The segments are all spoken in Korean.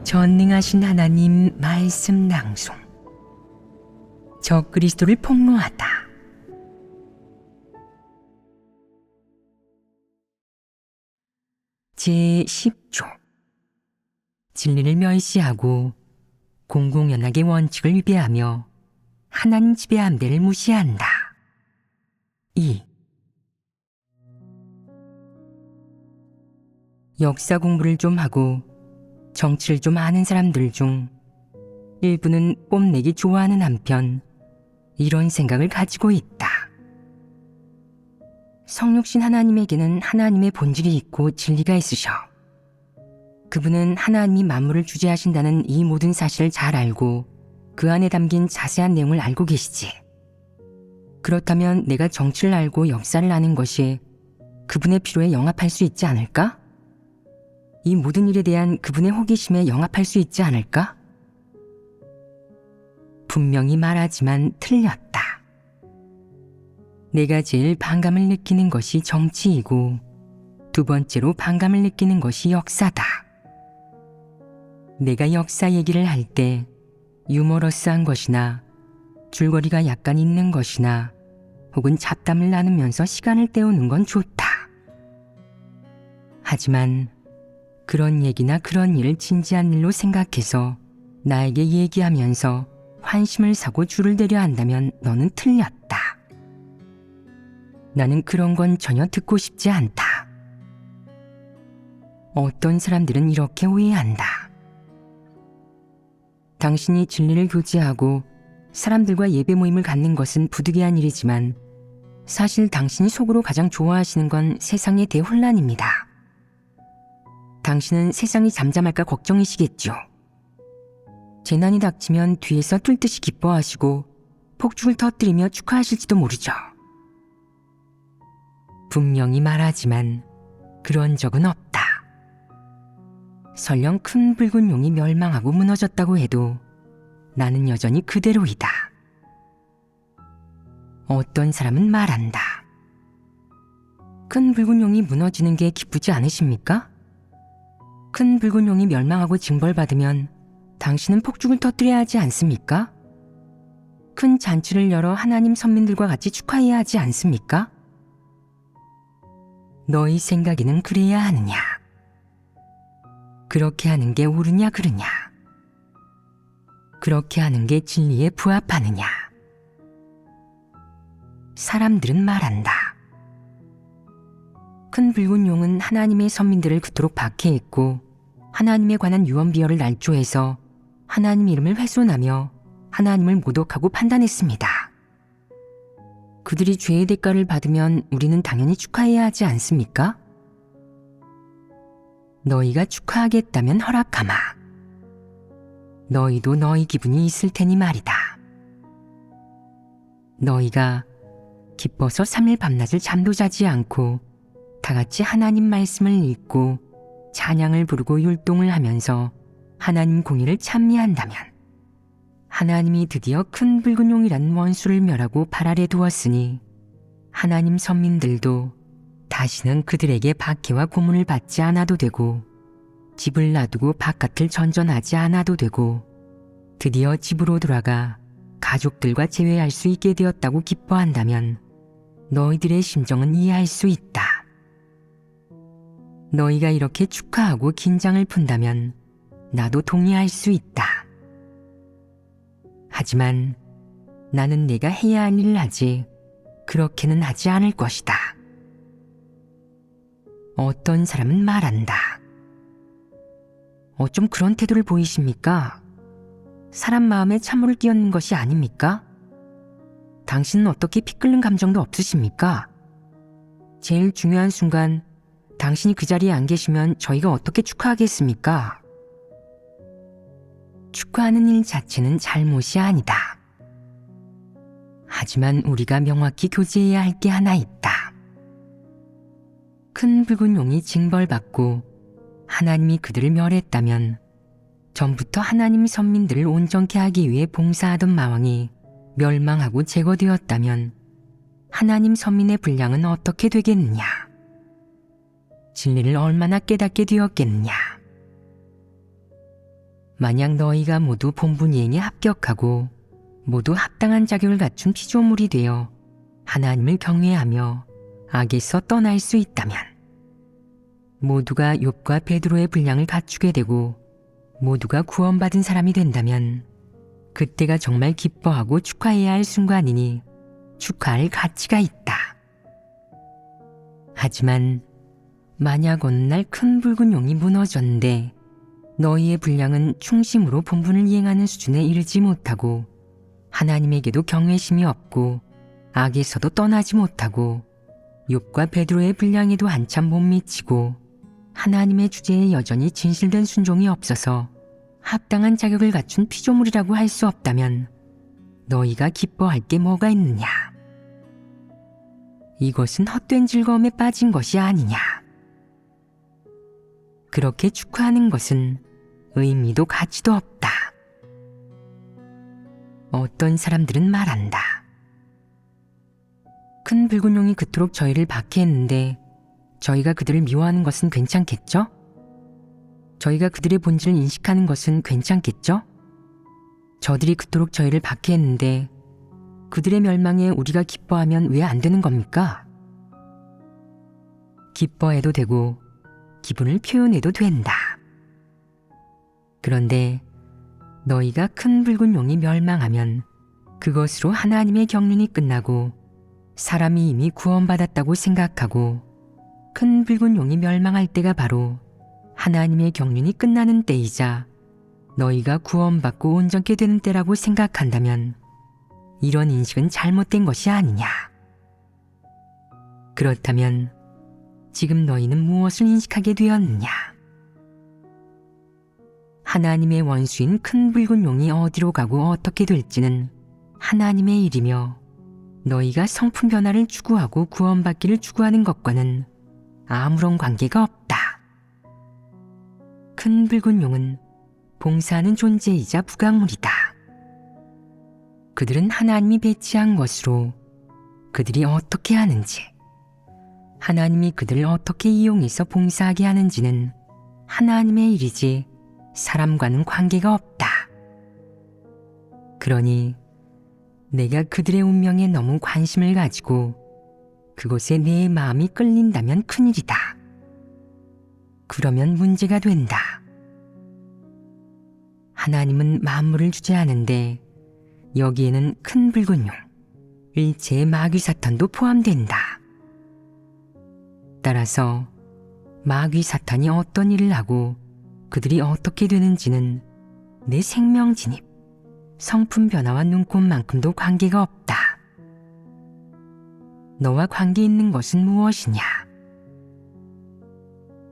전능하신 하나님 말씀 낭송. 적그리스도를 폭로하다. 제10조. 진리를 멸시하고 공공연하게 원칙을 위배하며 하나님 지배함대를 무시한다. 2. 역사 공부를 좀 하고 정치를 좀 아는 사람들 중 일부는 뽐내기 좋아하는 한편 이런 생각을 가지고 있다. 성육신 하나님에게는 하나님의 본질이 있고 진리가 있으셔. 그분은 하나님이 만물을 주재하신다는 이 모든 사실을 잘 알고 그 안에 담긴 자세한 내용을 알고 계시지. 그렇다면 내가 정치를 알고 역사를 아는 것이 그분의 필요에 영합할 수 있지 않을까? 이 모든 일에 대한 그분의 호기심에 영합할 수 있지 않을까? 분명히 말하지만 틀렸다. 내가 제일 반감을 느끼는 것이 정치이고 두 번째로 반감을 느끼는 것이 역사다. 내가 역사 얘기를 할 때 유머러스한 것이나 줄거리가 약간 있는 것이나 혹은 잡담을 나누면서 시간을 때우는 건 좋다. 하지만 그런 얘기나 그런 일을 진지한 일로 생각해서 나에게 얘기하면서 환심을 사고 줄을 대려 한다면 너는 틀렸다. 나는 그런 건 전혀 듣고 싶지 않다. 어떤 사람들은 이렇게 오해한다. 당신이 진리를 교제하고 사람들과 예배 모임을 갖는 것은 부득이한 일이지만 사실 당신이 속으로 가장 좋아하시는 건 세상의 대혼란입니다. 당신은 세상이 잠잠할까 걱정이시겠죠. 재난이 닥치면 뒤에서 뚫듯이 기뻐하시고 폭죽을 터뜨리며 축하하실지도 모르죠. 분명히 말하지만 그런 적은 없다. 설령 큰 붉은 용이 멸망하고 무너졌다고 해도 나는 여전히 그대로이다. 어떤 사람은 말한다. 큰 붉은 용이 무너지는 게 기쁘지 않으십니까? 큰 붉은 용이 멸망하고 징벌받으면 당신은 폭죽을 터뜨려야 하지 않습니까? 큰 잔치를 열어 하나님 선민들과 같이 축하해야 하지 않습니까? 너희 생각에는 그래야 하느냐? 그렇게 하는 게 옳으냐 그르냐? 그렇게 하는 게 진리에 부합하느냐? 사람들은 말한다. 큰 붉은 용은 하나님의 선민들을 그토록 박해했고 하나님에 관한 유언비어를 날조해서 하나님 이름을 훼손하며 하나님을 모독하고 판단했습니다. 그들이 죄의 대가를 받으면 우리는 당연히 축하해야 하지 않습니까? 너희가 축하하겠다면 허락하마. 너희도 너희 기분이 있을 테니 말이다. 너희가 기뻐서 3일 밤낮을 잠도 자지 않고 다같이 하나님 말씀을 읽고 찬양을 부르고 율동을 하면서 하나님 공의를 찬미한다면 하나님이 드디어 큰 붉은 용이란 원수를 멸하고 발 아래 두었으니 하나님 선민들도 다시는 그들에게 박해와 고문을 받지 않아도 되고 집을 놔두고 바깥을 전전하지 않아도 되고 드디어 집으로 돌아가 가족들과 재회할 수 있게 되었다고 기뻐한다면 너희들의 심정은 이해할 수 있다. 너희가 이렇게 축하하고 긴장을 푼다면 나도 동의할 수 있다. 하지만 나는 내가 해야 할 일을 하지 그렇게는 하지 않을 것이다. 어떤 사람은 말한다. 어쩜 그런 태도를 보이십니까? 사람 마음에 찬물을 끼얹는 것이 아닙니까? 당신은 어떻게 피 끓는 감정도 없으십니까? 제일 중요한 순간 당신이 그 자리에 안 계시면 저희가 어떻게 축하하겠습니까? 축하하는 일 자체는 잘못이 아니다. 하지만 우리가 명확히 교제해야 할 게 하나 있다. 큰 붉은 용이 징벌받고 하나님이 그들을 멸했다면 전부터 하나님 선민들을 온전케 하기 위해 봉사하던 마왕이 멸망하고 제거되었다면 하나님 선민의 분량은 어떻게 되겠느냐? 진리를 얼마나 깨닫게 되었겠느냐? 만약 너희가 모두 본분이행에 합격하고 모두 합당한 자격을 갖춘 피조물이 되어 하나님을 경외하며 악에서 떠날 수 있다면, 모두가 욥과 베드로의 분량을 갖추게 되고 모두가 구원받은 사람이 된다면 그때가 정말 기뻐하고 축하해야 할 순간이니 축하할 가치가 있다. 하지만 만약 어느 날 큰 붉은 용이 무너졌는데 너희의 분량은 충심으로 본분을 이행하는 수준에 이르지 못하고 하나님에게도 경외심이 없고 악에서도 떠나지 못하고 욥과 베드로의 분량에도 한참 못 미치고 하나님의 주제에 여전히 진실된 순종이 없어서 합당한 자격을 갖춘 피조물이라고 할 수 없다면 너희가 기뻐할 게 뭐가 있느냐? 이것은 헛된 즐거움에 빠진 것이 아니냐? 그렇게 축하하는 것은 의미도 가치도 없다. 어떤 사람들은 말한다. 큰 붉은 용이 그토록 저희를 박해했는데 저희가 그들을 미워하는 것은 괜찮겠죠? 저희가 그들의 본질을 인식하는 것은 괜찮겠죠? 저들이 그토록 저희를 박해했는데 그들의 멸망에 우리가 기뻐하면 왜 안 되는 겁니까? 기뻐해도 되고 기분을 표현해도 된다. 그런데 너희가 큰 붉은 용이 멸망하면 그것으로 하나님의 경륜이 끝나고 사람이 이미 구원받았다고 생각하고 큰 붉은 용이 멸망할 때가 바로 하나님의 경륜이 끝나는 때이자 너희가 구원받고 온전케 되는 때라고 생각한다면 이런 인식은 잘못된 것이 아니냐? 그렇다면 지금 너희는 무엇을 인식하게 되었느냐? 하나님의 원수인 큰 붉은 용이 어디로 가고 어떻게 될지는 하나님의 일이며 너희가 성품 변화를 추구하고 구원받기를 추구하는 것과는 아무런 관계가 없다. 큰 붉은 용은 봉사하는 존재이자 부강물이다. 그들은 하나님이 배치한 것으로 그들이 어떻게 하는지, 하나님이 그들을 어떻게 이용해서 봉사하게 하는지는 하나님의 일이지 사람과는 관계가 없다. 그러니 내가 그들의 운명에 너무 관심을 가지고 그곳에 내 마음이 끌린다면 큰일이다. 그러면 문제가 된다. 하나님은 만물을 주재하는데 여기에는 큰 붉은 용, 일체의 마귀 사탄도 포함된다. 따라서 마귀 사탄이 어떤 일을 하고 그들이 어떻게 되는지는 내 생명 진입, 성품 변화와 눈꽃만큼도 관계가 없다. 너와 관계 있는 것은 무엇이냐?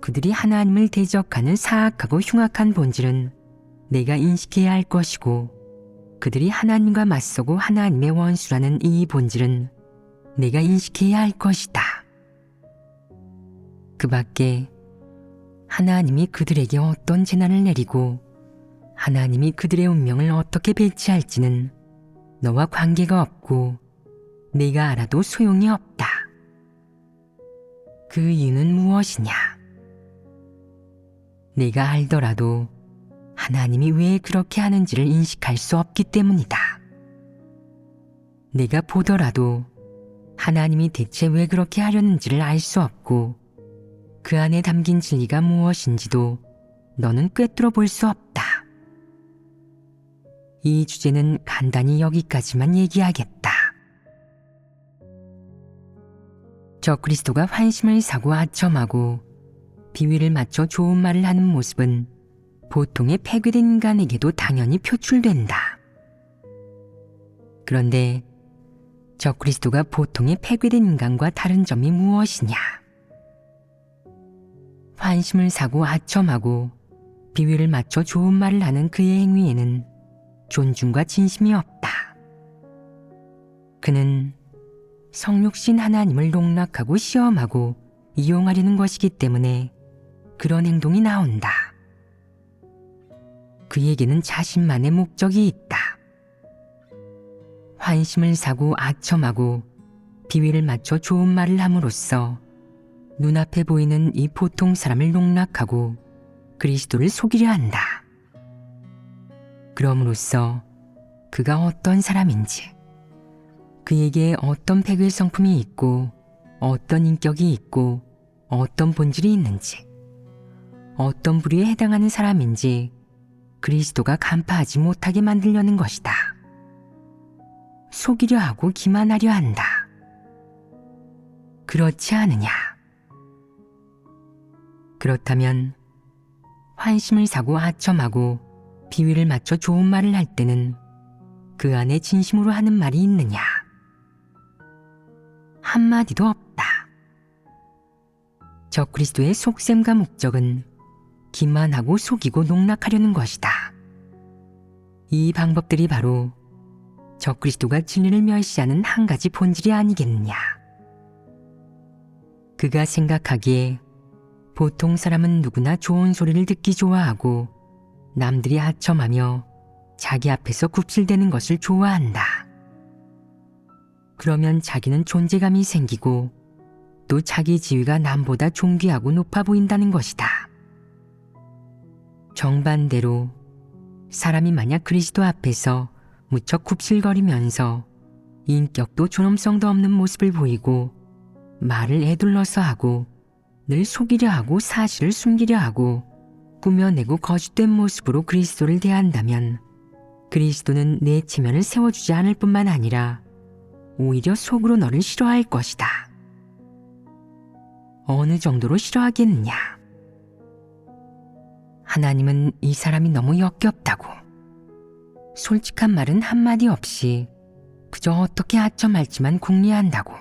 그들이 하나님을 대적하는 사악하고 흉악한 본질은 내가 인식해야 할 것이고, 그들이 하나님과 맞서고 하나님의 원수라는 이 본질은 내가 인식해야 할 것이다. 그 밖에 하나님이 그들에게 어떤 재난을 내리고 하나님이 그들의 운명을 어떻게 배치할지는 너와 관계가 없고 내가 알아도 소용이 없다. 그 이유는 무엇이냐? 내가 알더라도 하나님이 왜 그렇게 하는지를 인식할 수 없기 때문이다. 내가 보더라도 하나님이 대체 왜 그렇게 하려는지를 알 수 없고 그 안에 담긴 진리가 무엇인지도 너는 꿰뚫어 볼 수 없다. 이 주제는 간단히 여기까지만 얘기하겠다. 적그리스도가 환심을 사고 아첨하고 비위를 맞춰 좋은 말을 하는 모습은 보통의 폐괴된 인간에게도 당연히 표출된다. 그런데 적그리스도가 보통의 폐괴된 인간과 다른 점이 무엇이냐? 환심을 사고 아첨하고 비위를 맞춰 좋은 말을 하는 그의 행위에는 존중과 진심이 없다. 그는 성육신 하나님을 농락하고 시험하고 이용하려는 것이기 때문에 그런 행동이 나온다. 그에게는 자신만의 목적이 있다. 환심을 사고 아첨하고 비위를 맞춰 좋은 말을 함으로써 눈앞에 보이는 이 보통 사람을 농락하고 그리스도를 속이려 한다. 그럼으로써 그가 어떤 사람인지, 그에게 어떤 백의 성품이 있고 어떤 인격이 있고 어떤 본질이 있는지, 어떤 부류에 해당하는 사람인지 그리스도가 간파하지 못하게 만들려는 것이다. 속이려 하고 기만하려 한다. 그렇지 않으냐? 그렇다면 환심을 사고 아첨하고 비위를 맞춰 좋은 말을 할 때는 그 안에 진심으로 하는 말이 있느냐? 한마디도 없다. 적그리스도의 속셈과 목적은 기만하고 속이고 농락하려는 것이다. 이 방법들이 바로 적그리스도가 진리를 멸시하는 한 가지 본질이 아니겠느냐. 그가 생각하기에 보통 사람은 누구나 좋은 소리를 듣기 좋아하고 남들이 하첨하며 자기 앞에서 굽실대는 것을 좋아한다. 그러면 자기는 존재감이 생기고 또 자기 지위가 남보다 존귀하고 높아 보인다는 것이다. 정반대로 사람이 만약 그리스도 앞에서 무척 굽실거리면서 인격도 존엄성도 없는 모습을 보이고 말을 에둘러서 하고 늘 속이려 하고 사실을 숨기려 하고 꾸며내고 거짓된 모습으로 그리스도를 대한다면 그리스도는 내 체면을 세워주지 않을 뿐만 아니라 오히려 속으로 너를 싫어할 것이다. 어느 정도로 싫어하겠느냐? 하나님은 이 사람이 너무 역겹다고, 솔직한 말은 한마디 없이 그저 어떻게 하첨할지만 궁리한다고,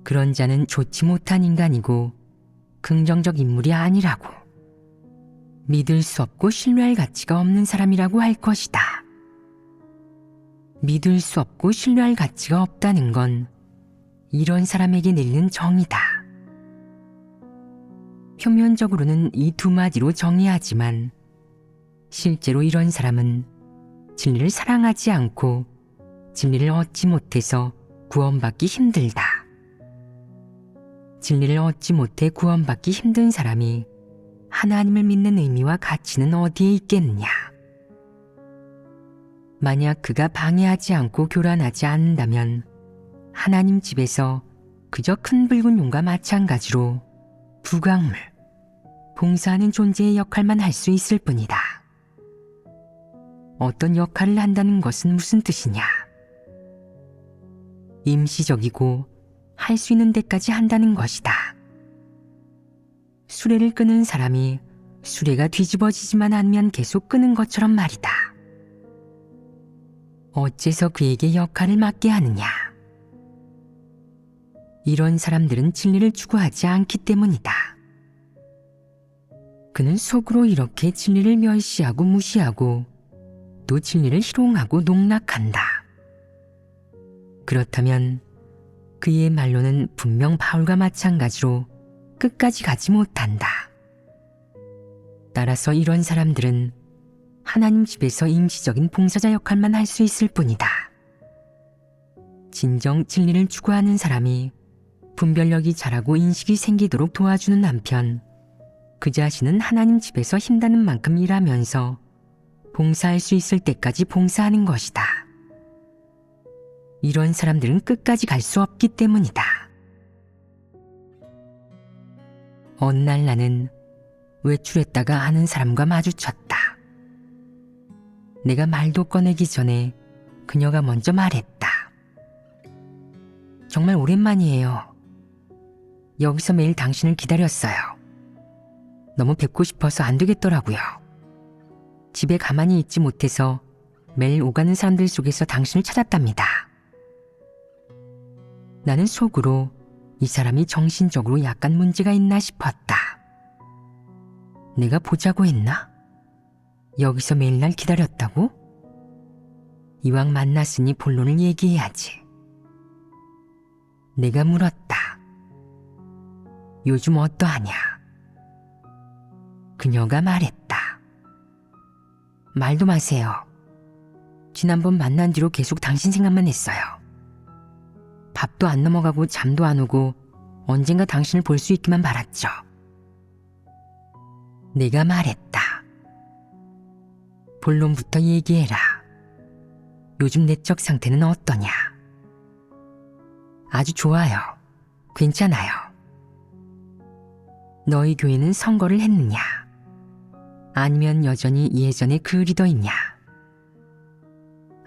그런 자는 좋지 못한 인간이고 긍정적 인물이 아니라고, 믿을 수 없고 신뢰할 가치가 없는 사람이라고 할 것이다. 믿을 수 없고 신뢰할 가치가 없다는 건 이런 사람에게 내리는 정의다. 표면적으로는 이 두 마디로 정의하지만 실제로 이런 사람은 진리를 사랑하지 않고 진리를 얻지 못해서 구원받기 힘들다. 진리를 얻지 못해 구원받기 힘든 사람이 하나님을 믿는 의미와 가치는 어디에 있겠느냐? 만약 그가 방해하지 않고 교란하지 않는다면 하나님 집에서 그저 큰 붉은 용과 마찬가지로 부강물, 봉사하는 존재의 역할만 할 수 있을 뿐이다. 어떤 역할을 한다는 것은 무슨 뜻이냐? 임시적이고 할 수 있는 데까지 한다는 것이다. 수레를 끄는 사람이 수레가 뒤집어지지만 않으면 계속 끄는 것처럼 말이다. 어째서 그에게 역할을 맡게 하느냐? 이런 사람들은 진리를 추구하지 않기 때문이다. 그는 속으로 이렇게 진리를 멸시하고 무시하고 또 진리를 희롱하고 농락한다. 그렇다면 그의 말로는 분명 바울과 마찬가지로 끝까지 가지 못한다. 따라서 이런 사람들은 하나님 집에서 임시적인 봉사자 역할만 할 수 있을 뿐이다. 진정 진리를 추구하는 사람이 분별력이 자라고 인식이 생기도록 도와주는 한편 그 자신은 하나님 집에서 힘닿는 만큼 일하면서 봉사할 수 있을 때까지 봉사하는 것이다. 이런 사람들은 끝까지 갈 수 없기 때문이다. 어느 날 나는 외출했다가 아는 사람과 마주쳤다. 내가 말도 꺼내기 전에 그녀가 먼저 말했다. 정말 오랜만이에요. 여기서 매일 당신을 기다렸어요. 너무 뵙고 싶어서 안 되겠더라고요. 집에 가만히 있지 못해서 매일 오가는 사람들 속에서 당신을 찾았답니다. 나는 속으로 이 사람이 정신적으로 약간 문제가 있나 싶었다. 내가 보자고 했나? 여기서 매일 날 기다렸다고? 이왕 만났으니 본론을 얘기해야지. 내가 물었다. 요즘 어떠하냐? 그녀가 말했다. 말도 마세요. 지난번 만난 뒤로 계속 당신 생각만 했어요. 밥도 안 넘어가고 잠도 안 오고 언젠가 당신을 볼 수 있기만 바랐죠. 내가 말했다. 본론부터 얘기해라. 요즘 내적 상태는 어떠냐? 아주 좋아요. 괜찮아요. 너희 교회는 선거를 했느냐? 아니면 여전히 예전의 그 리더이냐?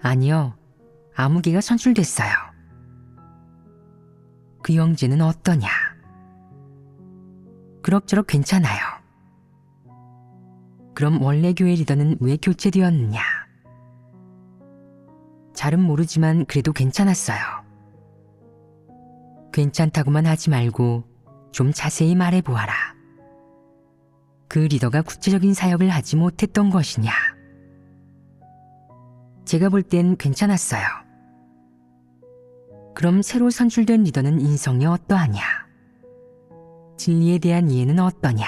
아니요. 아무 개가 선출됐어요. 그 형제는 어떠냐? 그럭저럭 괜찮아요. 그럼 원래 교회 리더는 왜 교체되었느냐? 잘은 모르지만 그래도 괜찮았어요. 괜찮다고만 하지 말고 좀 자세히 말해보아라. 그 리더가 구체적인 사역을 하지 못했던 것이냐? 제가 볼 땐 괜찮았어요. 그럼 새로 선출된 리더는 인성이 어떠하냐? 진리에 대한 이해는 어떠냐?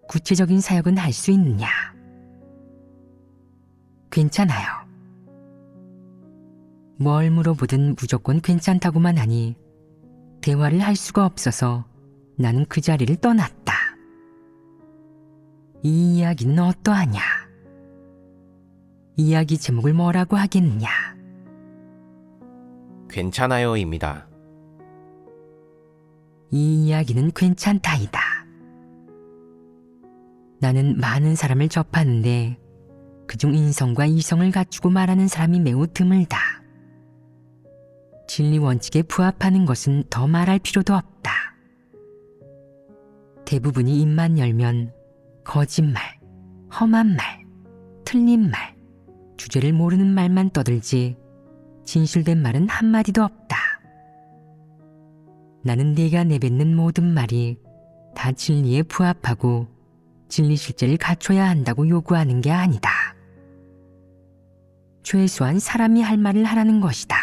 구체적인 사역은 할 수 있느냐? 괜찮아요. 뭘 물어보든 무조건 괜찮다고만 하니 대화를 할 수가 없어서 나는 그 자리를 떠났다. 이 이야기는 어떠하냐? 이야기 제목을 뭐라고 하겠느냐? 괜찮아요입니다. 이 이야기는 괜찮다이다. 나는 많은 사람을 접하는데 그중 인성과 이성을 갖추고 말하는 사람이 매우 드물다. 진리 원칙에 부합하는 것은 더 말할 필요도 없다. 대부분이 입만 열면 거짓말, 험한 말, 틀린 말, 주제를 모르는 말만 떠들지 진실된 말은 한마디도 없다. 나는 네가 내뱉는 모든 말이 다 진리에 부합하고 진리 실제를 갖춰야 한다고 요구하는 게 아니다. 최소한 사람이 할 말을 하라는 것이다.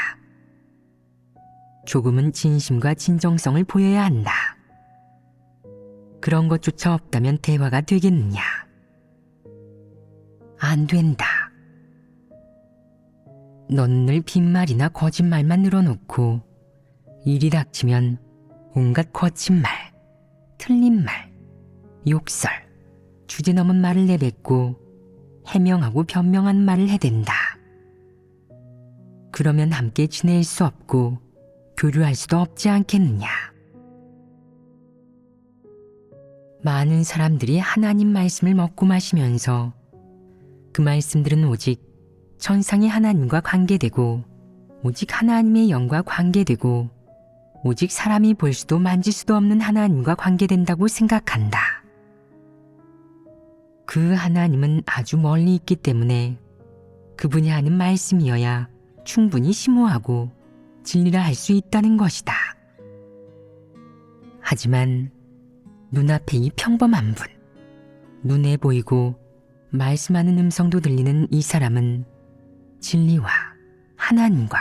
조금은 진심과 진정성을 보여야 한다. 그런 것조차 없다면 대화가 되겠느냐? 안 된다. 너는 늘 빈말이나 거짓말만 늘어놓고 일이 닥치면 온갖 거친 말, 틀린 말, 욕설, 주제 넘은 말을 내뱉고 해명하고 변명한 말을 해댄다. 그러면 함께 지낼 수 없고 교류할 수도 없지 않겠느냐. 많은 사람들이 하나님 말씀을 먹고 마시면서 그 말씀들은 오직 천상의 하나님과 관계되고 오직 하나님의 영과 관계되고 오직 사람이 볼 수도 만질 수도 없는 하나님과 관계된다고 생각한다. 그 하나님은 아주 멀리 있기 때문에 그분이 하는 말씀이어야 충분히 심오하고 진리라 할 수 있다는 것이다. 하지만 눈앞에 이 평범한 분, 눈에 보이고 말씀하는 음성도 들리는 이 사람은 진리와 하나님과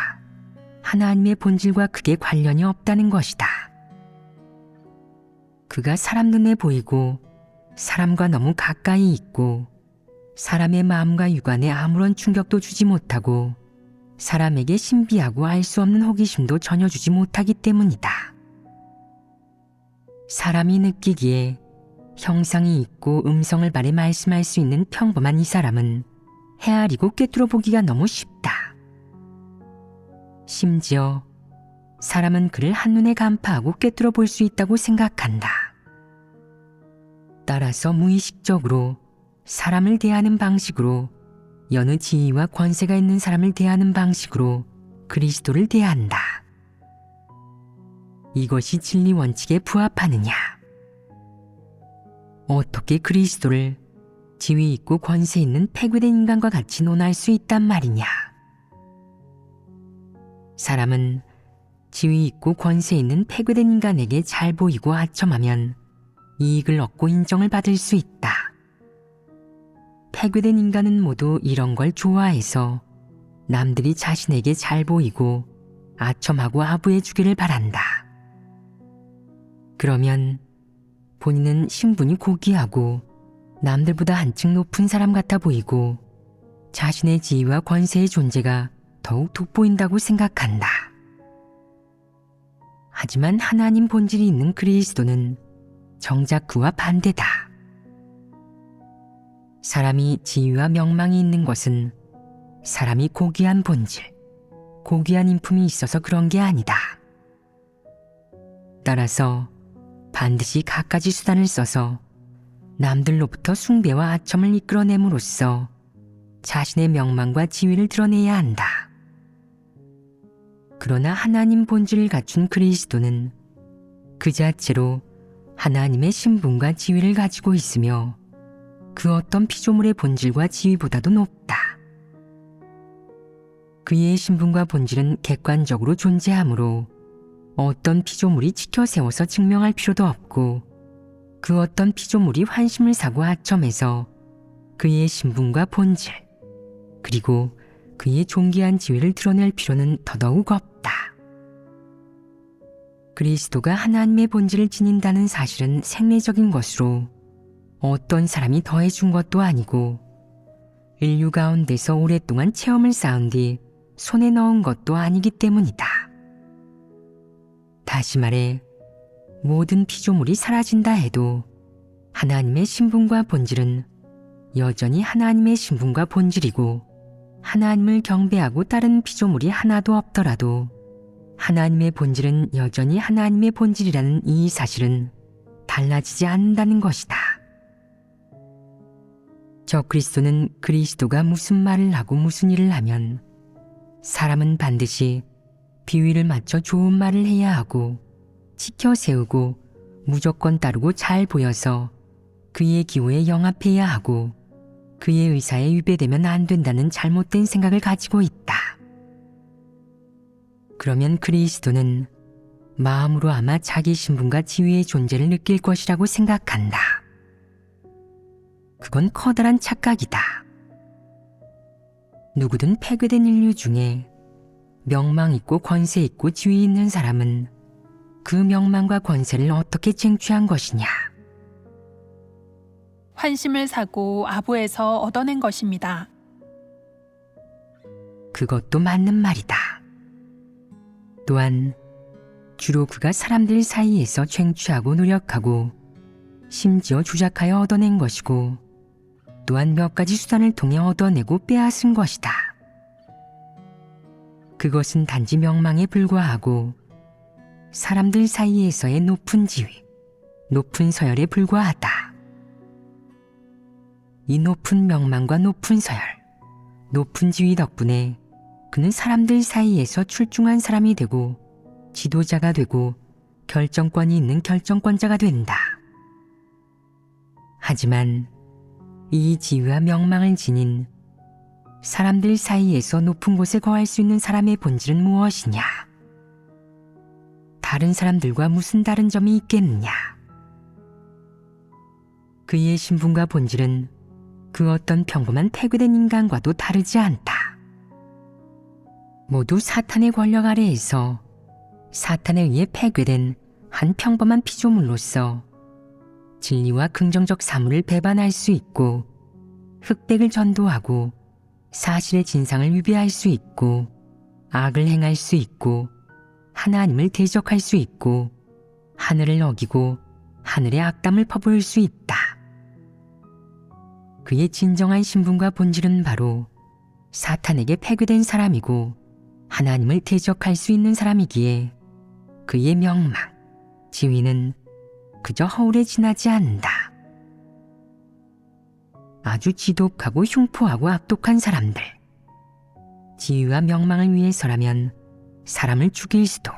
하나님의 본질과 크게 관련이 없다는 것이다. 그가 사람 눈에 보이고 사람과 너무 가까이 있고 사람의 마음과 육안에 아무런 충격도 주지 못하고 사람에게 신비하고 알 수 없는 호기심도 전혀 주지 못하기 때문이다. 사람이 느끼기에 형상이 있고 음성을 발해 말씀할 수 있는 평범한 이 사람은 헤아리고 꿰뚫어 보기가 너무 쉽다. 심지어 사람은 그를 한눈에 간파하고 꿰뚫어 볼 수 있다고 생각한다. 따라서 무의식적으로 사람을 대하는 방식으로 여느 지위와 권세가 있는 사람을 대하는 방식으로 그리스도를 대한다. 이것이 진리 원칙에 부합하느냐? 어떻게 그리스도를 지위 있고 권세 있는 폐괴된 인간과 같이 논할 수 있단 말이냐? 사람은 지위 있고 권세 있는 폐괴된 인간에게 잘 보이고 아첨하면 이익을 얻고 인정을 받을 수 있다. 폐괴된 인간은 모두 이런 걸 좋아해서 남들이 자신에게 잘 보이고 아첨하고 아부해 주기를 바란다. 그러면 본인은 신분이 고귀하고 남들보다 한층 높은 사람 같아 보이고 자신의 지위와 권세의 존재가 더욱 돋보인다고 생각한다. 하지만 하나님 본질이 있는 그리스도는 정작 그와 반대다. 사람이 지위와 명망이 있는 것은 사람이 고귀한 본질, 고귀한 인품이 있어서 그런 게 아니다. 따라서 반드시 갖가지 수단을 써서 남들로부터 숭배와 아첨을 이끌어냄으로써 자신의 명망과 지위를 드러내야 한다. 그러나 하나님 본질을 갖춘 그리스도는 그 자체로 하나님의 신분과 지위를 가지고 있으며 그 어떤 피조물의 본질과 지위보다도 높다. 그의 신분과 본질은 객관적으로 존재하므로 어떤 피조물이 지켜 세워서 증명할 필요도 없고 그 어떤 피조물이 환심을 사고 아첨해서 그의 신분과 본질 그리고 그의 존귀한 지위를 드러낼 필요는 더더욱 없다. 그리스도가 하나님의 본질을 지닌다는 사실은 생리적인 것으로 어떤 사람이 더해준 것도 아니고 인류 가운데서 오랫동안 체험을 쌓은 뒤 손에 넣은 것도 아니기 때문이다. 다시 말해 모든 피조물이 사라진다 해도 하나님의 신분과 본질은 여전히 하나님의 신분과 본질이고 하나님을 경배하고 따른 피조물이 하나도 없더라도 하나님의 본질은 여전히 하나님의 본질이라는 이 사실은 달라지지 않는다는 것이다. 적그리스도는 그리스도가 무슨 말을 하고 무슨 일을 하면 사람은 반드시 비위를 맞춰 좋은 말을 해야 하고 지켜 세우고 무조건 따르고 잘 보여서 그의 기호에 영합해야 하고 그의 의사에 위배되면 안 된다는 잘못된 생각을 가지고 있다. 그러면 그리스도는 마음으로 아마 자기 신분과 지위의 존재를 느낄 것이라고 생각한다. 그건 커다란 착각이다. 누구든 폐괴된 인류 중에 명망 있고 권세 있고 지위 있는 사람은 그 명망과 권세를 어떻게 쟁취한 것이냐? 환심을 사고 아부에서 얻어낸 것입니다. 그것도 맞는 말이다. 또한 주로 그가 사람들 사이에서 쟁취하고 노력하고 심지어 조작하여 얻어낸 것이고 또한 몇 가지 수단을 통해 얻어내고 빼앗은 것이다. 그것은 단지 명망에 불과하고 사람들 사이에서의 높은 지위, 높은 서열에 불과하다. 이 높은 명망과 높은 서열, 높은 지위 덕분에 그는 사람들 사이에서 출중한 사람이 되고 지도자가 되고 결정권이 있는 결정권자가 된다. 하지만 이 지위와 명망을 지닌 사람들 사이에서 높은 곳에 거할 수 있는 사람의 본질은 무엇이냐? 다른 사람들과 무슨 다른 점이 있겠느냐? 그의 신분과 본질은 그 어떤 평범한 폐괴된 인간과도 다르지 않다. 모두 사탄의 권력 아래에서 사탄에 의해 폐괴된 한 평범한 피조물로서 진리와 긍정적 사물을 배반할 수 있고 흑백을 전도하고 사실의 진상을 위배할 수 있고 악을 행할 수 있고 하나님을 대적할 수 있고 하늘을 어기고 하늘의 악담을 퍼부을 수 있다. 그의 진정한 신분과 본질은 바로 사탄에게 폐괴된 사람이고 하나님을 대적할 수 있는 사람이기에 그의 명망, 지위는 그저 허울에 지나지 않는다. 아주 지독하고 흉포하고 악독한 사람들, 지위와 명망을 위해서라면 사람을 죽일 수도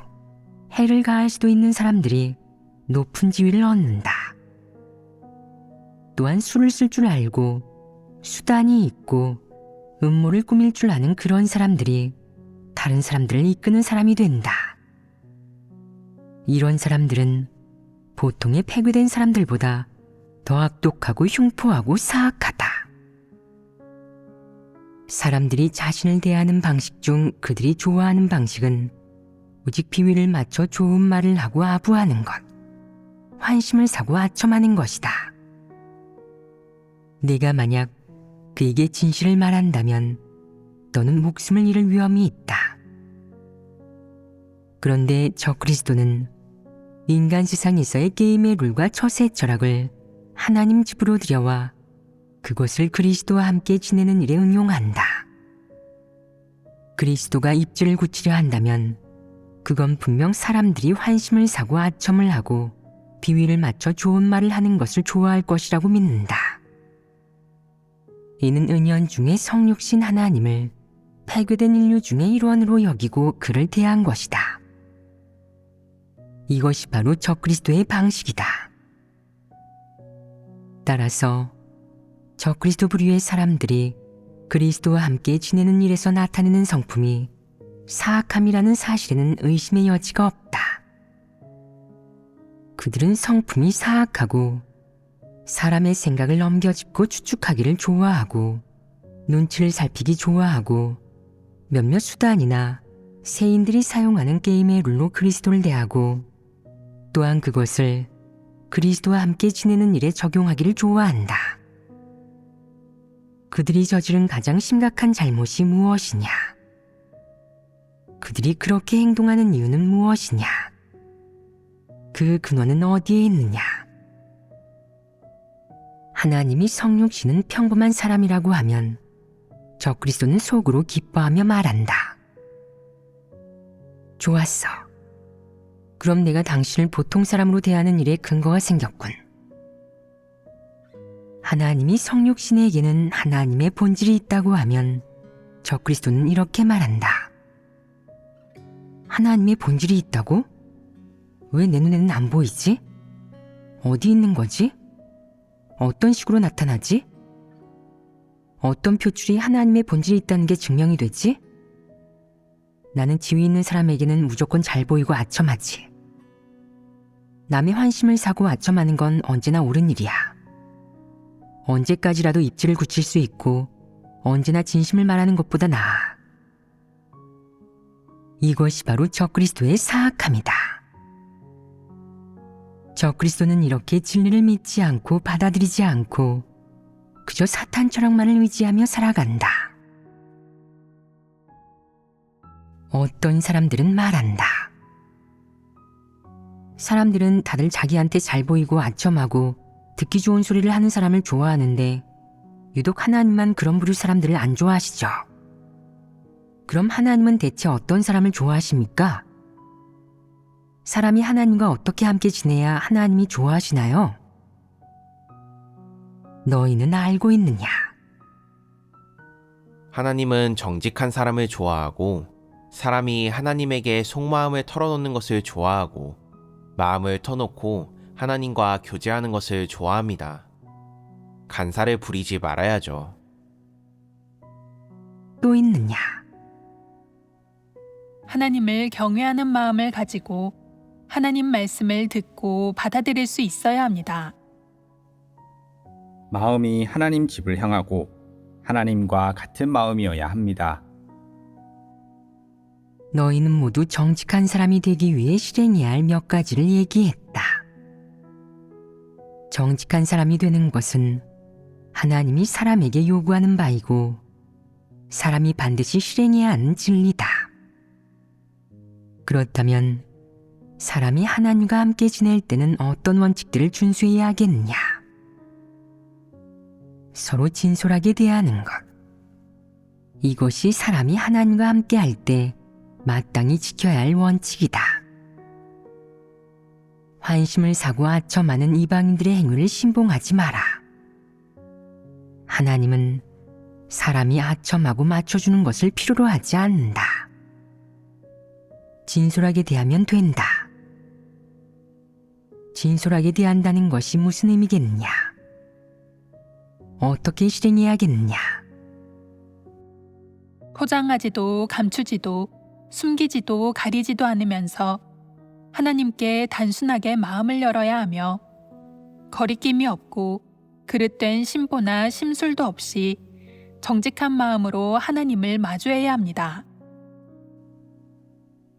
해를 가할 수도 있는 사람들이 높은 지위를 얻는다. 또한 술을 쓸 줄 알고 수단이 있고 음모를 꾸밀 줄 아는 그런 사람들이 다른 사람들을 이끄는 사람이 된다. 이런 사람들은 보통의 폐괴된 사람들보다 더 악독하고 흉포하고 사악하다. 사람들이 자신을 대하는 방식 중 그들이 좋아하는 방식은 오직 비위를 맞춰 좋은 말을 하고 아부하는 것, 환심을 사고 아첨하는 것이다. 네가 만약 그에게 진실을 말한다면 너는 목숨을 잃을 위험이 있다. 그런데 적그리스도는 인간 세상에서의 게임의 룰과 처세 철학을 하나님 집으로 들여와 그것을 그리스도와 함께 지내는 일에 응용한다. 그리스도가 입지를 굳히려 한다면 그건 분명 사람들이 환심을 사고 아첨을 하고 비위를 맞춰 좋은 말을 하는 것을 좋아할 것이라고 믿는다. 이는 은연중에 성육신 하나님을 폐괴된 인류 중의 일원으로 여기고 그를 대한 것이다. 이것이 바로 적그리스도의 방식이다. 따라서 적그리스도 부류의 사람들이 그리스도와 함께 지내는 일에서 나타내는 성품이 사악함이라는 사실에는 의심의 여지가 없다. 그들은 성품이 사악하고 사람의 생각을 넘겨짚고 추측하기를 좋아하고 눈치를 살피기 좋아하고 몇몇 수단이나 세인들이 사용하는 게임의 룰로 그리스도를 대하고 또한 그것을 그리스도와 함께 지내는 일에 적용하기를 좋아한다. 그들이 저지른 가장 심각한 잘못이 무엇이냐? 그들이 그렇게 행동하는 이유는 무엇이냐? 그 근원은 어디에 있느냐? 하나님이 성육신은 평범한 사람이라고 하면 적그리스도는 속으로 기뻐하며 말한다. 좋았어. 그럼 내가 당신을 보통 사람으로 대하는 일에 근거가 생겼군. 하나님이 성육신에게는 하나님의 본질이 있다고 하면 적그리스도는 이렇게 말한다. 하나님의 본질이 있다고? 왜 내 눈에는 안 보이지? 어디 있는 거지? 어떤 식으로 나타나지? 어떤 표출이 하나님의 본질이 있다는 게 증명이 되지? 나는 지위 있는 사람에게는 무조건 잘 보이고 아첨하지. 남의 환심을 사고 아첨하는 건 언제나 옳은 일이야. 언제까지라도 입지를 굳힐 수 있고 언제나 진심을 말하는 것보다 나아. 이것이 바로 적그리스도의 사악함이다. 적그리스도는 이렇게 진리를 믿지 않고 받아들이지 않고 그저 사탄 철학만을 의지하며 살아간다. 어떤 사람들은 말한다. 사람들은 다들 자기한테 잘 보이고 아첨하고 듣기 좋은 소리를 하는 사람을 좋아하는데 유독 하나님만 그런 부류 사람들을 안 좋아하시죠. 그럼 하나님은 대체 어떤 사람을 좋아하십니까? 사람이 하나님과 어떻게 함께 지내야 하나님이 좋아하시나요? 너희는 알고 있느냐? 하나님은 정직한 사람을 좋아하고 사람이 하나님에게 속마음을 털어놓는 것을 좋아하고 마음을 터놓고 하나님과 교제하는 것을 좋아합니다. 간사를 부리지 말아야죠. 또 있느냐? 하나님을 경외하는 마음을 가지고 하나님 말씀을 듣고 받아들일 수 있어야 합니다. 마음이 하나님 집을 향하고 하나님과 같은 마음이어야 합니다. 너희는 모두 정직한 사람이 되기 위해 실행해야 할 몇 가지를 얘기했다. 정직한 사람이 되는 것은 하나님이 사람에게 요구하는 바이고 사람이 반드시 실행해야 하는 진리다. 그렇다면 사람이 하나님과 함께 지낼 때는 어떤 원칙들을 준수해야 하겠느냐? 서로 진솔하게 대하는 것. 이것이 사람이 하나님과 함께 할 때 마땅히 지켜야 할 원칙이다. 환심을 사고 아첨하는 이방인들의 행위를 신봉하지 마라. 하나님은 사람이 아첨하고 맞춰주는 것을 필요로 하지 않는다. 진솔하게 대하면 된다. 진솔하게 대한다는 것이 무슨 의미겠느냐? 어떻게 실행해야겠느냐? 포장하지도 감추지도 숨기지도 가리지도 않으면서 하나님께 단순하게 마음을 열어야 하며 거리낌이 없고 그릇된 심보나 심술도 없이 정직한 마음으로 하나님을 마주해야 합니다.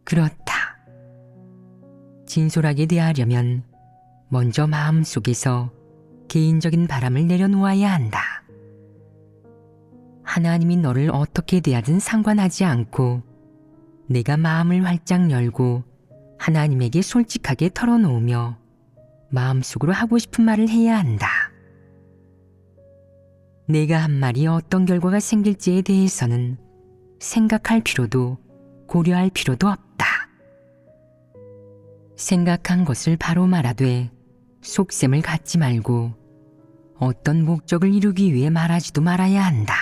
그렇다. 진솔하게 대하려면 먼저 마음속에서 개인적인 바람을 내려놓아야 한다. 하나님이 너를 어떻게 대하든 상관하지 않고 내가 마음을 활짝 열고 하나님에게 솔직하게 털어놓으며 마음속으로 하고 싶은 말을 해야 한다. 내가 한 말이 어떤 결과가 생길지에 대해서는 생각할 필요도 고려할 필요도 없다. 생각한 것을 바로 말하되 속셈을 갖지 말고 어떤 목적을 이루기 위해 말하지도 말아야 한다.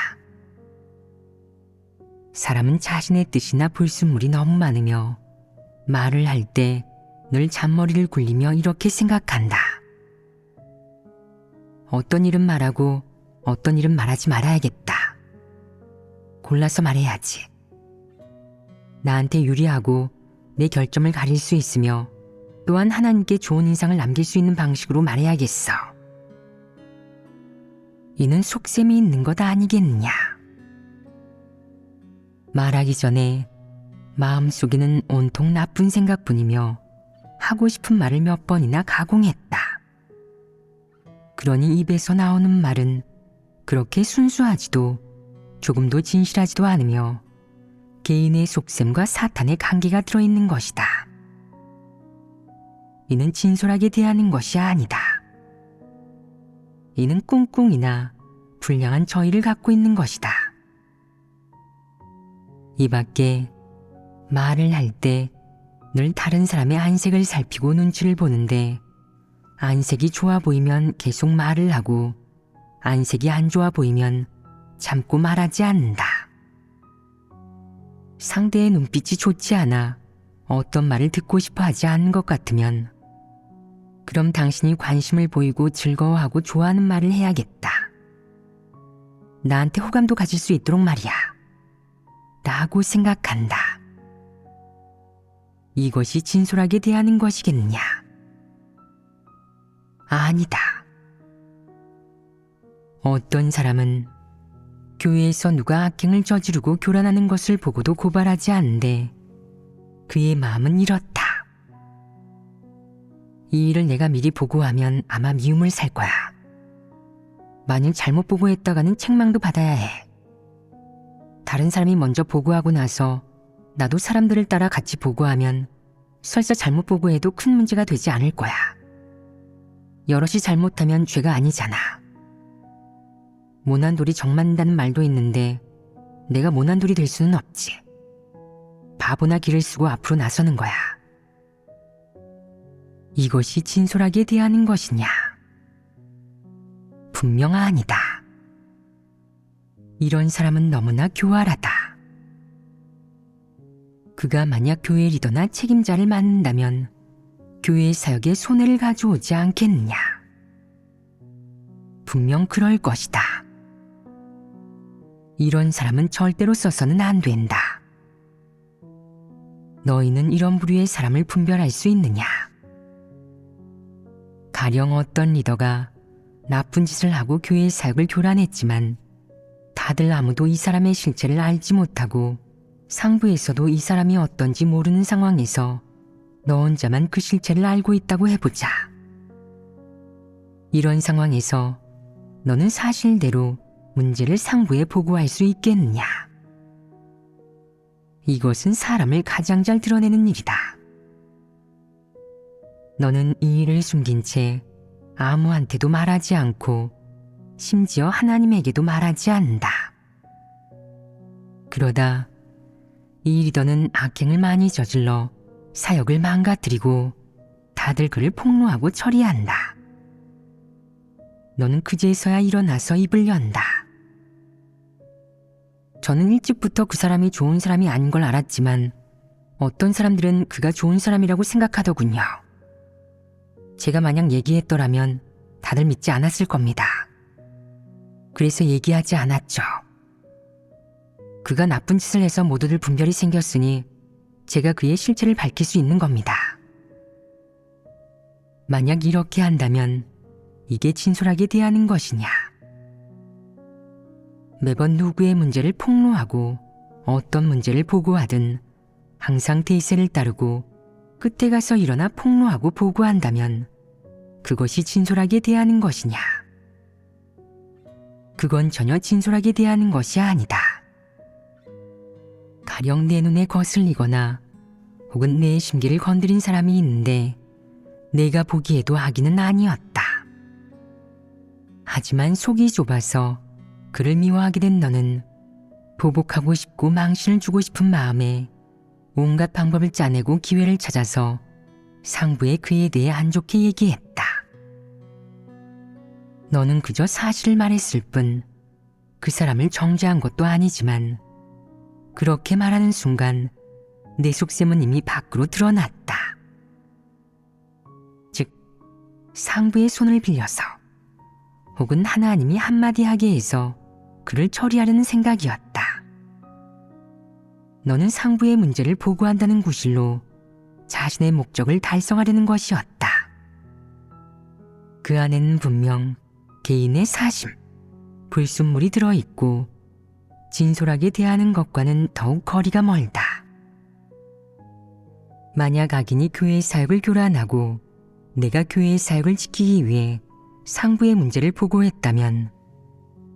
사람은 자신의 뜻이나 불순물이 너무 많으며 말을 할 때 늘 잔머리를 굴리며 이렇게 생각한다. 어떤 일은 말하고 어떤 일은 말하지 말아야겠다. 골라서 말해야지. 나한테 유리하고 내 결점을 가릴 수 있으며 또한 하나님께 좋은 인상을 남길 수 있는 방식으로 말해야겠어. 이는 속셈이 있는 것 아니겠느냐. 말하기 전에 마음속에는 온통 나쁜 생각뿐이며 하고 싶은 말을 몇 번이나 가공했다. 그러니 입에서 나오는 말은 그렇게 순수하지도 조금도 진실하지도 않으며 개인의 속셈과 사탄의 관계가 들어있는 것이다. 이는 진솔하게 대하는 것이 아니다. 이는 꿍꿍이나 불량한 저의를 갖고 있는 것이다. 이 밖에 말을 할 때 늘 다른 사람의 안색을 살피고 눈치를 보는데 안색이 좋아 보이면 계속 말을 하고 안색이 안 좋아 보이면 참고 말하지 않는다. 상대의 눈빛이 좋지 않아 어떤 말을 듣고 싶어 하지 않는 것 같으면 그럼 당신이 관심을 보이고 즐거워하고 좋아하는 말을 해야겠다. 나한테 호감도 가질 수 있도록 말이야. 라고 생각한다. 이것이 진솔하게 대하는 것이겠느냐? 아니다. 어떤 사람은 교회에서 누가 악행을 저지르고 교란하는 것을 보고도 고발하지 않는데 그의 마음은 이렇다. 이 일을 내가 미리 보고하면 아마 미움을 살 거야. 만일 잘못 보고했다가는 책망도 받아야 해. 다른 사람이 먼저 보고하고 나서 나도 사람들을 따라 같이 보고하면 설사 잘못 보고해도 큰 문제가 되지 않을 거야. 여럿이 잘못하면 죄가 아니잖아. 모난 돌이 정 맞는다는 말도 있는데 내가 모난 돌이 될 수는 없지. 바보나 기를 쓰고 앞으로 나서는 거야. 이것이 진솔하게 대하는 것이냐? 분명 아니다. 이런 사람은 너무나 교활하다. 그가 만약 교회 리더나 책임자를 맡는다면 교회 사역에 손해를 가져오지 않겠느냐? 분명 그럴 것이다. 이런 사람은 절대로 써서는 안 된다. 너희는 이런 부류의 사람을 분별할 수 있느냐? 가령 어떤 리더가 나쁜 짓을 하고 교회 사역을 교란했지만 다들 아무도 이 사람의 실체를 알지 못하고 상부에서도 이 사람이 어떤지 모르는 상황에서 너 혼자만 그 실체를 알고 있다고 해보자. 이런 상황에서 너는 사실대로 문제를 상부에 보고할 수 있겠느냐? 이것은 사람을 가장 잘 드러내는 일이다. 너는 이 일을 숨긴 채 아무한테도 말하지 않고 심지어 하나님에게도 말하지 않는다. 그러다 이 리더는 악행을 많이 저질러 사역을 망가뜨리고 다들 그를 폭로하고 처리한다. 너는 그제서야 일어나서 입을 연다. 저는 일찍부터 그 사람이 좋은 사람이 아닌 걸 알았지만 어떤 사람들은 그가 좋은 사람이라고 생각하더군요. 제가 만약 얘기했더라면 다들 믿지 않았을 겁니다. 그래서 얘기하지 않았죠. 그가 나쁜 짓을 해서 모두들 분별이 생겼으니 제가 그의 실체를 밝힐 수 있는 겁니다. 만약 이렇게 한다면 이게 진솔하게 대하는 것이냐? 매번 누구의 문제를 폭로하고 어떤 문제를 보고하든 항상 대세를 따르고 끝에 가서 일어나 폭로하고 보고한다면 그것이 진솔하게 대하는 것이냐? 그건 전혀 진솔하게 대하는 것이 아니다. 가령 내 눈에 거슬리거나 혹은 내 심기를 건드린 사람이 있는데 내가 보기에도 악인은 아니었다. 하지만 속이 좁아서 그를 미워하게 된 너는 보복하고 싶고 망신을 주고 싶은 마음에 온갖 방법을 짜내고 기회를 찾아서 상부에 그에 대해 안 좋게 얘기했다. 너는 그저 사실을 말했을 뿐 그 사람을 정죄한 것도 아니지만 그렇게 말하는 순간 내 속셈은 이미 밖으로 드러났다. 즉, 상부의 손을 빌려서 혹은 하나님이 한마디 하게 해서 그를 처리하려는 생각이었다. 너는 상부의 문제를 보고한다는 구실로 자신의 목적을 달성하려는 것이었다. 그 안에는 분명 개인의 사심, 불순물이 들어있고 진솔하게 대하는 것과는 더욱 거리가 멀다. 만약 악인이 교회의 사역을 교란하고 내가 교회의 사역을 지키기 위해 상부의 문제를 보고했다면,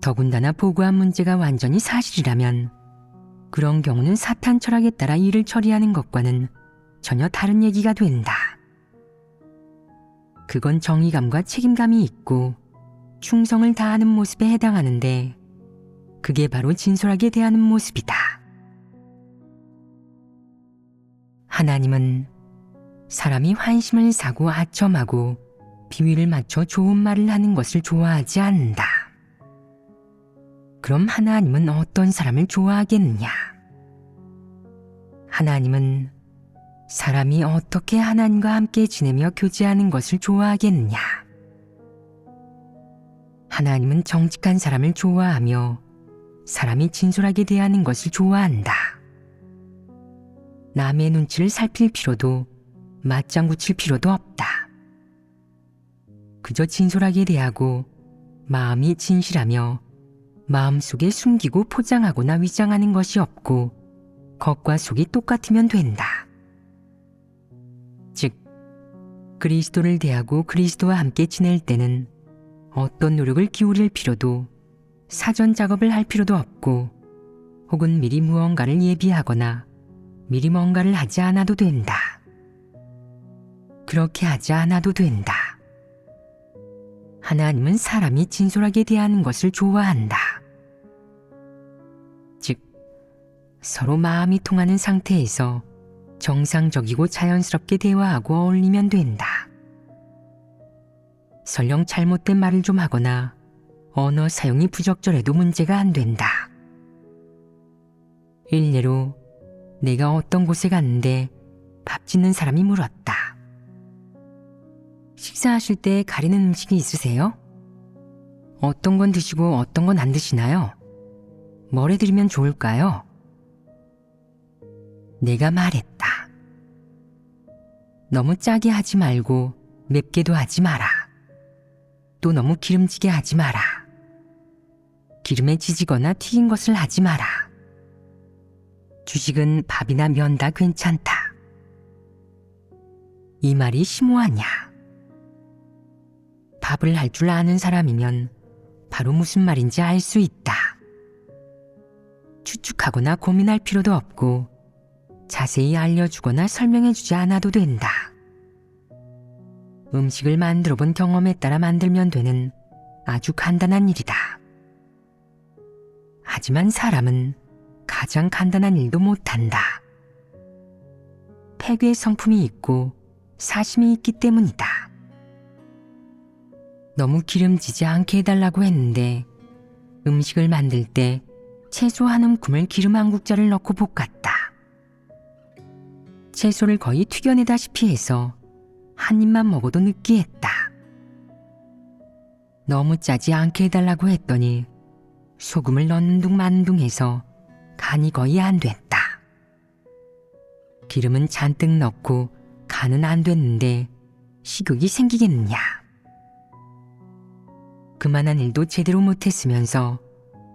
더군다나 보고한 문제가 완전히 사실이라면 그런 경우는 사탄 철학에 따라 일을 처리하는 것과는 전혀 다른 얘기가 된다. 그건 정의감과 책임감이 있고 충성을 다하는 모습에 해당하는데 그게 바로 진솔하게 대하는 모습이다. 하나님은 사람이 환심을 사고 아첨하고 비위를 맞춰 좋은 말을 하는 것을 좋아하지 않는다. 그럼 하나님은 어떤 사람을 좋아하겠느냐? 하나님은 사람이 어떻게 하나님과 함께 지내며 교제하는 것을 좋아하겠느냐? 하나님은 정직한 사람을 좋아하며 사람이 진솔하게 대하는 것을 좋아한다. 남의 눈치를 살필 필요도 맞장구 칠 필요도 없다. 그저 진솔하게 대하고 마음이 진실하며 마음속에 숨기고 포장하거나 위장하는 것이 없고 겉과 속이 똑같으면 된다. 즉, 그리스도를 대하고 그리스도와 함께 지낼 때는 어떤 노력을 기울일 필요도 사전 작업을 할 필요도 없고 혹은 미리 무언가를 예비하거나 미리 뭔가를 하지 않아도 된다. 그렇게 하지 않아도 된다. 하나님은 사람이 진솔하게 대하는 것을 좋아한다. 즉, 서로 마음이 통하는 상태에서 정상적이고 자연스럽게 대화하고 어울리면 된다. 설령 잘못된 말을 좀 하거나 언어 사용이 부적절해도 문제가 안 된다. 일례로 내가 어떤 곳에 갔는데 밥 짓는 사람이 물었다. 식사하실 때 가리는 음식이 있으세요? 어떤 건 드시고 어떤 건 안 드시나요? 뭘 해드리면 좋을까요? 내가 말했다. 너무 짜게 하지 말고 맵게도 하지 마라. 또 너무 기름지게 하지 마라. 기름에 지지거나 튀긴 것을 하지 마라. 주식은 밥이나 면 다 괜찮다. 이 말이 심오하냐? 밥을 할 줄 아는 사람이면 바로 무슨 말인지 알 수 있다. 추측하거나 고민할 필요도 없고 자세히 알려주거나 설명해주지 않아도 된다. 음식을 만들어 본 경험에 따라 만들면 되는 아주 간단한 일이다. 하지만 사람은 가장 간단한 일도 못한다. 폐괴의 성품이 있고 사심이 있기 때문이다. 너무 기름지지 않게 해달라고 했는데 음식을 만들 때 채소 한 움큼을 기름 한 국자를 넣고 볶았다. 채소를 거의 튀겨내다시피 해서 한 입만 먹어도 느끼했다. 너무 짜지 않게 해달라고 했더니 소금을 넣는 둥 마는 둥 해서 간이 거의 안 됐다. 기름은 잔뜩 넣고 간은 안 됐는데 식욕이 생기겠느냐. 그만한 일도 제대로 못했으면서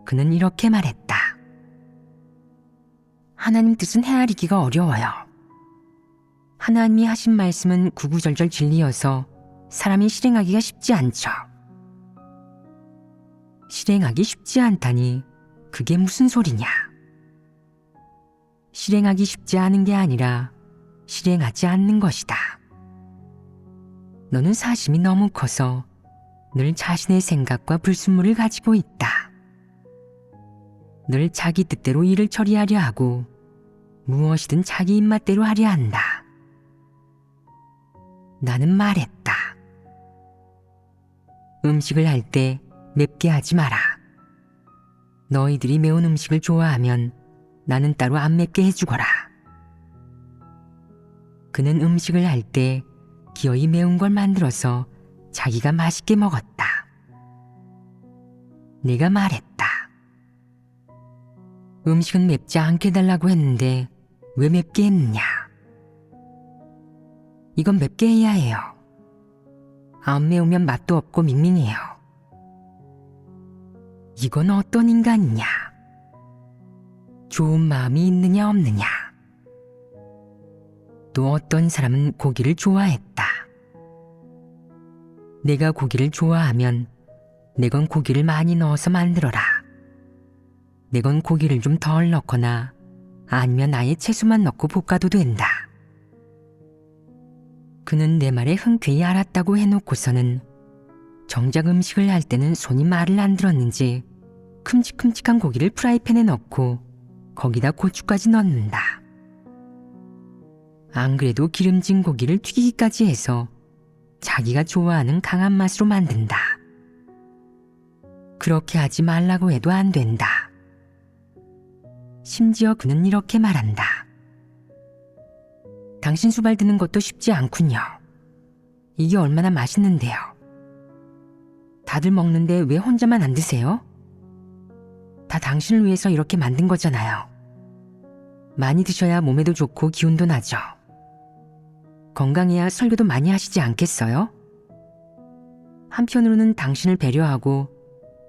그는 이렇게 말했다. 하나님 뜻은 헤아리기가 어려워요. 하나님이 하신 말씀은 구구절절 진리여서 사람이 실행하기가 쉽지 않죠. 실행하기 쉽지 않다니 그게 무슨 소리냐. 실행하기 쉽지 않은 게 아니라 실행하지 않는 것이다. 너는 사심이 너무 커서 늘 자신의 생각과 불순물을 가지고 있다. 늘 자기 뜻대로 일을 처리하려 하고 무엇이든 자기 입맛대로 하려 한다. 나는 말했다. 음식을 할 때 맵게 하지 마라. 너희들이 매운 음식을 좋아하면 나는 따로 안 맵게 해주거라. 그는 음식을 할 때 기어이 매운 걸 만들어서 자기가 맛있게 먹었다. 내가 말했다. 음식은 맵지 않게 해달라고 했는데 왜 맵게 했느냐? 이건 맵게 해야 해요. 안 매우면 맛도 없고 밍밍해요. 이건 어떤 인간이냐? 좋은 마음이 있느냐 없느냐? 또 어떤 사람은 고기를 좋아했다. 내가 고기를 좋아하면 내건 고기를 많이 넣어서 만들어라. 내건 고기를 좀 덜 넣거나 아니면 아예 채소만 넣고 볶아도 된다. 그는 내 말에 흔쾌히 알았다고 해놓고서는 정작 음식을 할 때는 손이 말을 안 들었는지 큼직큼직한 고기를 프라이팬에 넣고 거기다 고추까지 넣는다. 안 그래도 기름진 고기를 튀기기까지 해서 자기가 좋아하는 강한 맛으로 만든다. 그렇게 하지 말라고 해도 안 된다. 심지어 그는 이렇게 말한다. 당신 수발 드는 것도 쉽지 않군요. 이게 얼마나 맛있는데요. 다들 먹는데 왜 혼자만 안 드세요? 다 당신을 위해서 이렇게 만든 거잖아요. 많이 드셔야 몸에도 좋고 기운도 나죠. 건강해야 설교도 많이 하시지 않겠어요? 한편으로는 당신을 배려하고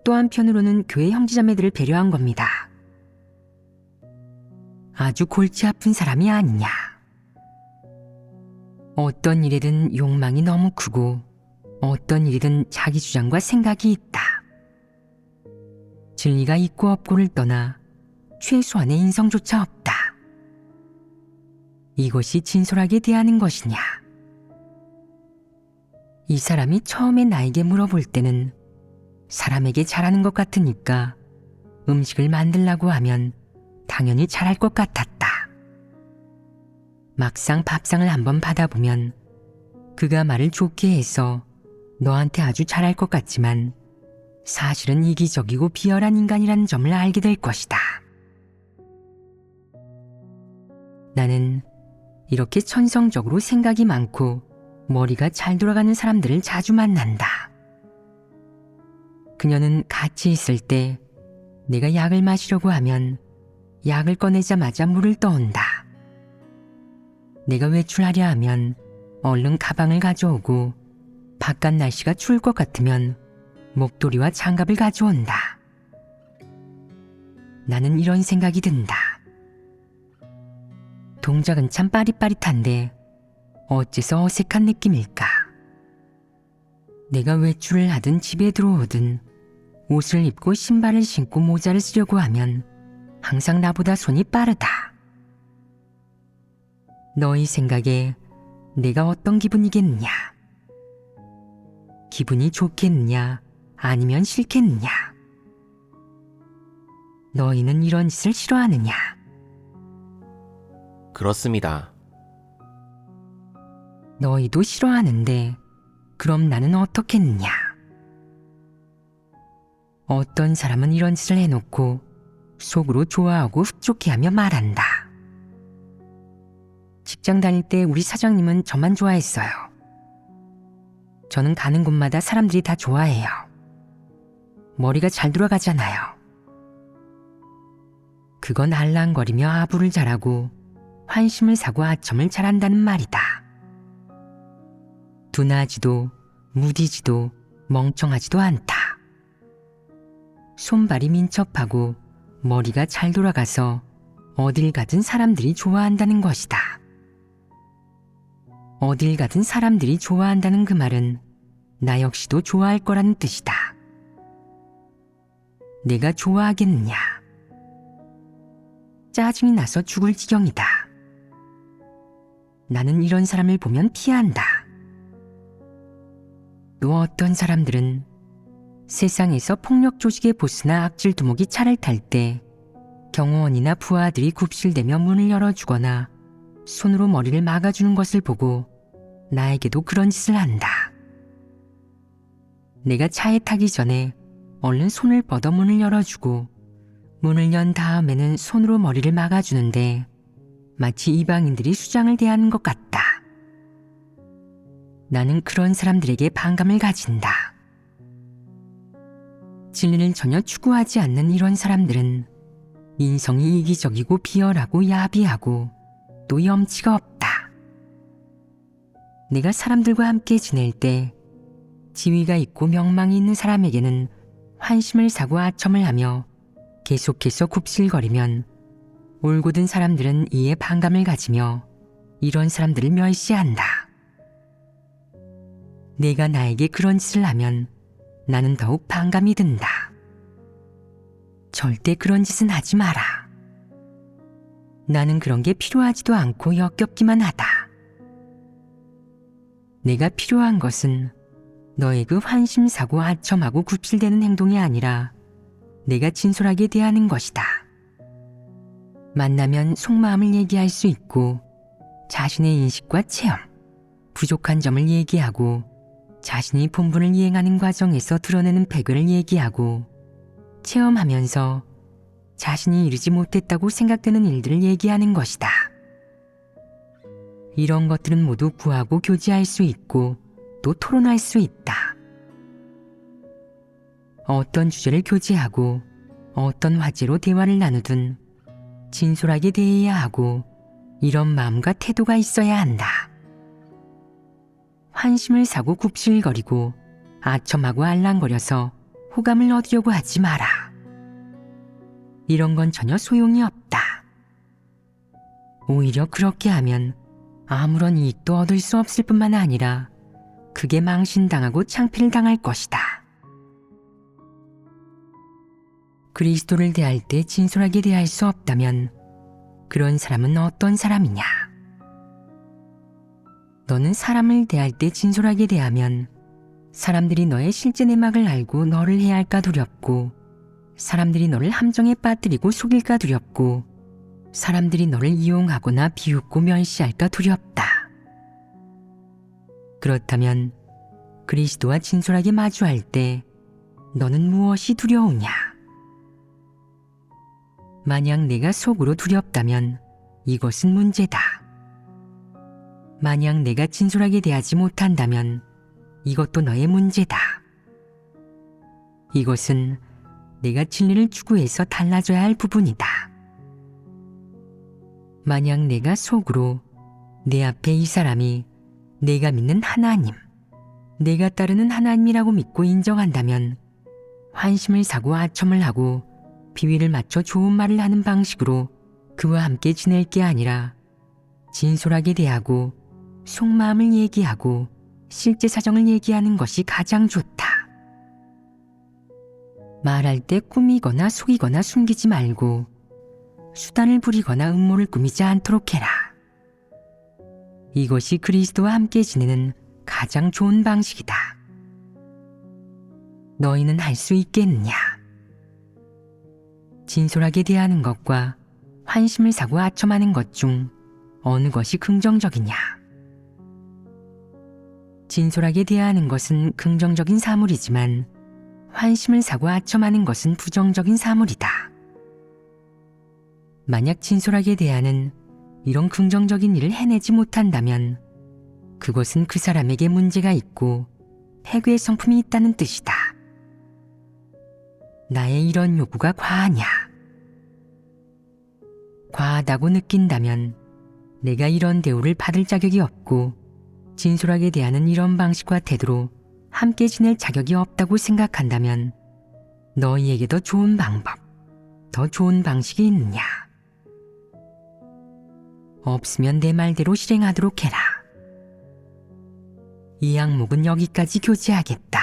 또 한편으로는 교회 형제자매들을 배려한 겁니다. 아주 골치 아픈 사람이 아니냐. 어떤 일에든 욕망이 너무 크고 어떤 일이든 자기 주장과 생각이 있다. 진리가 있고 없고를 떠나 최소한의 인성조차 없다. 이것이 진솔하게 대하는 것이냐? 이 사람이 처음에 나에게 물어볼 때는 사람에게 잘하는 것 같으니까 음식을 만들라고 하면 당연히 잘할 것 같았다. 막상 밥상을 한번 받아보면 그가 말을 좋게 해서 너한테 아주 잘할 것 같지만 사실은 이기적이고 비열한 인간이라는 점을 알게 될 것이다. 나는 이렇게 천성적으로 생각이 많고 머리가 잘 돌아가는 사람들을 자주 만난다. 그녀는 같이 있을 때 내가 약을 마시려고 하면 약을 꺼내자마자 물을 떠온다. 내가 외출하려 하면 얼른 가방을 가져오고 바깥 날씨가 추울 것 같으면 목도리와 장갑을 가져온다. 나는 이런 생각이 든다. 동작은 참 빠릿빠릿한데 어째서 어색한 느낌일까? 내가 외출을 하든 집에 들어오든 옷을 입고 신발을 신고 모자를 쓰려고 하면 항상 나보다 손이 빠르다. 너희 생각에 내가 어떤 기분이겠느냐? 기분이 좋겠느냐? 아니면 싫겠느냐? 너희는 이런 짓을 싫어하느냐? 그렇습니다. 너희도 싫어하는데 그럼 나는 어떻겠느냐? 어떤 사람은 이런 짓을 해놓고 속으로 좋아하고 흡족해하며 말한다. 직장 다닐 때 우리 사장님은 저만 좋아했어요. 저는 가는 곳마다 사람들이 다 좋아해요. 머리가 잘 돌아가잖아요. 그건 알랑거리며 아부를 잘하고 환심을 사고 아첨을 잘한다는 말이다. 둔하지도 무디지도 멍청하지도 않다. 손발이 민첩하고 머리가 잘 돌아가서 어딜 가든 사람들이 좋아한다는 것이다. 어딜 가든 사람들이 좋아한다는 그 말은 나 역시도 좋아할 거라는 뜻이다. 내가 좋아하겠느냐? 짜증이 나서 죽을 지경이다. 나는 이런 사람을 보면 피한다. 또 어떤 사람들은 세상에서 폭력 조직의 보스나 악질 두목이 차를 탈 때 경호원이나 부하들이 굽실대며 문을 열어주거나 손으로 머리를 막아주는 것을 보고 나에게도 그런 짓을 한다. 내가 차에 타기 전에 얼른 손을 뻗어 문을 열어주고 문을 연 다음에는 손으로 머리를 막아주는데 마치 이방인들이 수장을 대하는 것 같다. 나는 그런 사람들에게 반감을 가진다. 진리를 전혀 추구하지 않는 이런 사람들은 인성이 이기적이고 비열하고 야비하고 또 염치가 없다. 내가 사람들과 함께 지낼 때 지위가 있고 명망이 있는 사람에게는 환심을 사고 아첨을 하며 계속해서 굽실거리면 올곧은 사람들은 이에 반감을 가지며 이런 사람들을 멸시한다. 내가 나에게 그런 짓을 하면 나는 더욱 반감이 든다. 절대 그런 짓은 하지 마라. 나는 그런 게 필요하지도 않고 역겹기만 하다. 내가 필요한 것은 너의 그 환심사고 아첨하고 굽실대는 행동이 아니라 내가 진솔하게 대하는 것이다. 만나면 속마음을 얘기할 수 있고 자신의 인식과 체험, 부족한 점을 얘기하고 자신이 본분을 이행하는 과정에서 드러내는 배경을 얘기하고 체험하면서 자신이 이루지 못했다고 생각되는 일들을 얘기하는 것이다. 이런 것들은 모두 구하고 교제할 수 있고 또 토론할 수 있다. 어떤 주제를 교제하고 어떤 화제로 대화를 나누든 진솔하게 대해야 하고 이런 마음과 태도가 있어야 한다. 환심을 사고 굽실거리고 아첨하고 알랑거려서 호감을 얻으려고 하지 마라. 이런 건 전혀 소용이 없다. 오히려 그렇게 하면 아무런 이익도 얻을 수 없을 뿐만 아니라 크게 망신당하고 창피를 당할 것이다. 그리스도를 대할 때 진솔하게 대할 수 없다면 그런 사람은 어떤 사람이냐? 너는 사람을 대할 때 진솔하게 대하면 사람들이 너의 실제 내막을 알고 너를 해할까 두렵고 사람들이 너를 함정에 빠뜨리고 속일까 두렵고 사람들이 너를 이용하거나 비웃고 멸시할까 두렵다. 그렇다면 그리스도와 진솔하게 마주할 때 너는 무엇이 두려우냐? 만약 내가 속으로 두렵다면 이것은 문제다. 만약 내가 진솔하게 대하지 못한다면 이것도 너의 문제다. 이것은 내가 진리를 추구해서 달라져야 할 부분이다. 만약 내가 속으로 내 앞에 이 사람이 내가 믿는 하나님, 내가 따르는 하나님이라고 믿고 인정한다면 환심을 사고 아첨을 하고 비위를 맞춰 좋은 말을 하는 방식으로 그와 함께 지낼 게 아니라 진솔하게 대하고 속마음을 얘기하고 실제 사정을 얘기하는 것이 가장 좋다. 말할 때 꾸미거나 속이거나 숨기지 말고 수단을 부리거나 음모를 꾸미지 않도록 해라. 이것이 그리스도와 함께 지내는 가장 좋은 방식이다. 너희는 할 수 있겠느냐? 진솔하게 대하는 것과 환심을 사고 아첨하는 것 중 어느 것이 긍정적이냐? 진솔하게 대하는 것은 긍정적인 사물이지만 환심을 사고 아첨하는 것은 부정적인 사물이다. 만약 진솔하게 대하는 이런 긍정적인 일을 해내지 못한다면 그것은 그 사람에게 문제가 있고 폐괴의 성품이 있다는 뜻이다. 나의 이런 요구가 과하냐? 과하다고 느낀다면 내가 이런 대우를 받을 자격이 없고 진솔하게 대하는 이런 방식과 태도로 함께 지낼 자격이 없다고 생각한다면 너희에게 더 좋은 방법, 더 좋은 방식이 있느냐? 없으면 내 말대로 실행하도록 해라. 이 항목은 여기까지 교제하겠다.